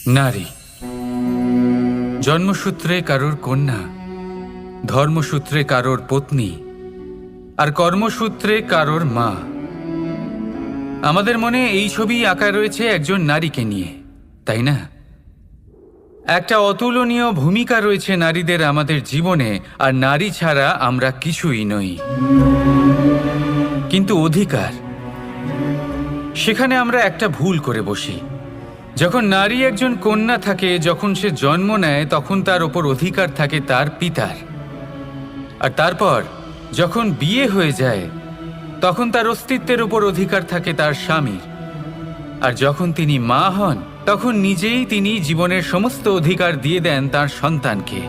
নারী জন্মসূত্রে কারোর কন্যা, ধর্মসূত্রে কারোর পত্নী, আর কর্মসূত্রে কারোর মা। আমাদের মনে এই ছবি আঁকা রয়েছে একজন নারীকে নিয়ে, তাই না? একটা অতুলনীয় ভূমিকা রয়েছে নারীদের আমাদের জীবনে, আর নারী ছাড়া আমরা কিছুই নই। কিন্তু অধিকার, সেখানে আমরা একটা ভুল করে বসি। যখন নারী একজন কন্যা থাকে, যখন সে জন্ম নেয়, তখন তার ওপর অধিকার থাকে তার পিতার। আর তারপর যখন বিয়ে হয়ে যায়, তখন তার অস্তিত্বের উপর অধিকার থাকে তার স্বামীর। আর যখন তিনি মা হন, তখন নিজেই তিনি জীবনের সমস্ত অধিকার দিয়ে দেন তার সন্তানকে।